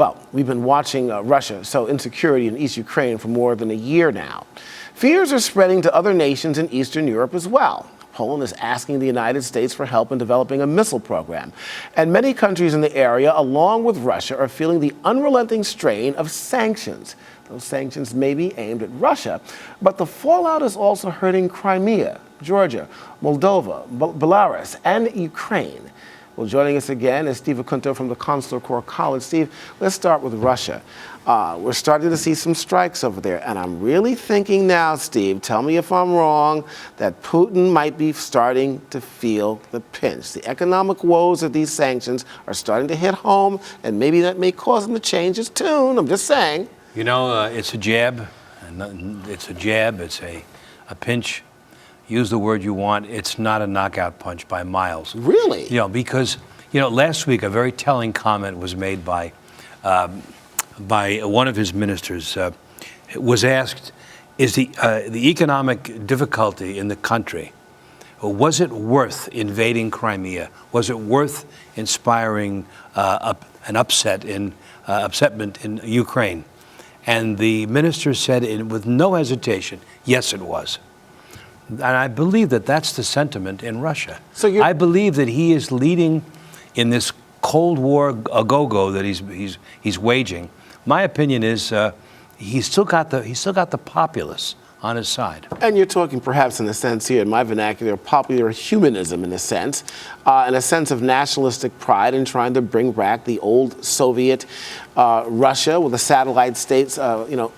Well, we've been watching Russia sow insecurity in East Ukraine for more than a year now. Fears are spreading to other nations in Eastern Europe as well. Poland is asking the United States for help in developing a missile program. And many countries in the area, along with Russia, are feeling the unrelenting strain of sanctions. Those sanctions may be aimed at Russia, but the fallout is also hurting Crimea, Georgia, Moldova, Belarus, and Ukraine. Well, joining us again is Steve Acunto from the Consular Corps College. Steve, let's start with Russia. We're starting to see some strikes over there, and I'm really thinking now, Steve, tell me if I'm wrong, that Putin might be starting to feel the pinch. The economic woes of these sanctions are starting to hit home, and maybe that may cause him to change his tune. I'm just saying. You know, it's a jab. It's a jab. It's a pinch. Use the word you want. It's not a knockout punch by miles. Really? You know, because, you know, last week a very telling comment was made by one of his ministers. Was asked, is the economic difficulty in the country, was it worth invading Crimea? Was it worth inspiring an upsetment in Ukraine? And the minister said with no hesitation, yes, it was. And I believe that that's the sentiment in Russia. So I believe that he is leading in this Cold War a-go-go that he's waging. My opinion is he's still got the populace on his side. And you're talking perhaps in a sense here, in my vernacular, popular humanism in a sense of nationalistic pride in trying to bring back the old Soviet Russia with the satellite states,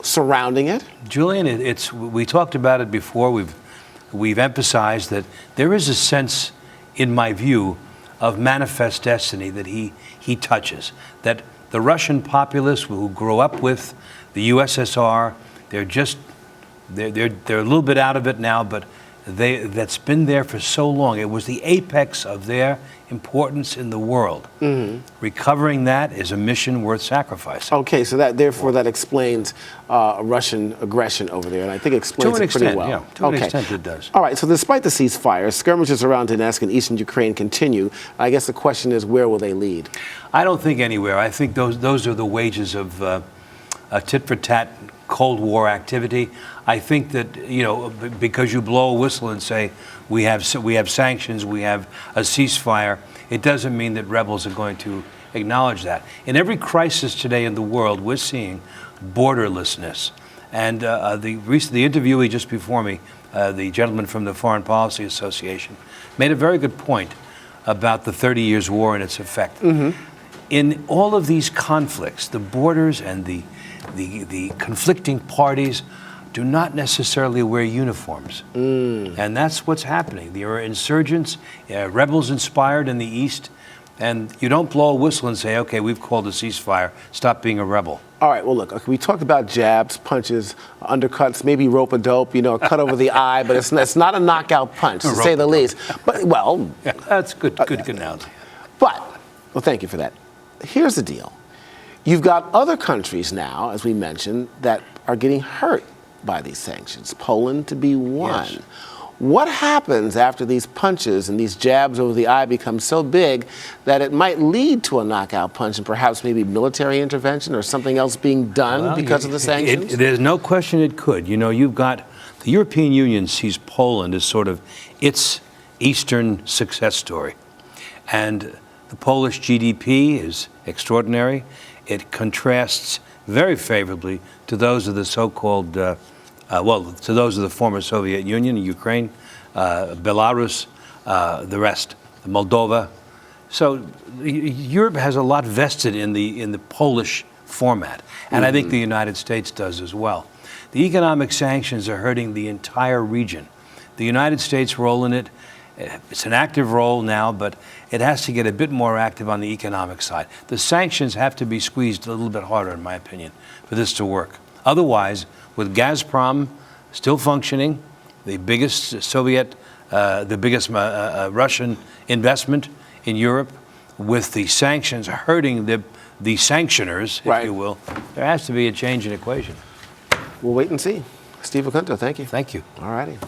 surrounding it. Julian, we talked about it before. We've emphasized that there is a sense, in my view, of manifest destiny that he touches. That the Russian populace who grew up with the USSR, they're a little bit out of it now, but that's been there for so long. It was the apex of their importance in the world. Mm-hmm. Recovering that is a mission worth sacrificing. Okay, so that explains Russian aggression over there, and I think it explains it pretty well. Yeah, to an extent it does. All right, so despite the ceasefire, skirmishes around Donetsk and eastern Ukraine continue. I guess the question is, where will they lead? I don't think anywhere. I think those are the wages of a tit-for-tat Cold War activity. I think that, because you blow a whistle and say we have sanctions, we have a ceasefire, it doesn't mean that rebels are going to acknowledge that. In every crisis today in the world, we're seeing borderlessness. And the interviewee just before me, the gentleman from the Foreign Policy Association, made a very good point about the 30 Years' War and its effect. Mm-hmm. In all of these conflicts, the borders and the conflicting parties do not necessarily wear uniforms. And that's what's happening. There are insurgents, rebels inspired in the East, and you don't blow a whistle and say, okay, we've called a ceasefire, stop being a rebel. All right, well, look, we talked about jabs, punches, undercuts, maybe rope-a-dope, a cut over the eye, but it's not a knockout punch, to say the least. But, well... Yeah, that's good analogy. Well, thank you for that. Here's the deal. You've got other countries now, as we mentioned, that are getting hurt by these sanctions, Poland to be one. Yes. What happens after these punches and these jabs over the eye become so big that it might lead to a knockout punch and perhaps maybe military intervention or something else being done because of the sanctions? There's no question it could. You've got the European Union sees Poland as sort of its Eastern success story. And the Polish GDP is extraordinary. It contrasts very favorably to those of the so-called, to those of the former Soviet Union, Ukraine, Belarus, the rest, Moldova. So Europe has a lot vested in the Polish format, and I think the United States does as well. The economic sanctions are hurting the entire region. The United States' role in it, it's an active role now, but it has to get a bit more active on the economic side. The sanctions have to be squeezed a little bit harder, in my opinion, for this to work. Otherwise, with Gazprom still functioning, the biggest Russian investment in Europe, with the sanctions hurting the sanctioners, if you will, there has to be a change in equation. We'll wait and see. Steve Acunto, thank you. Thank you. All righty.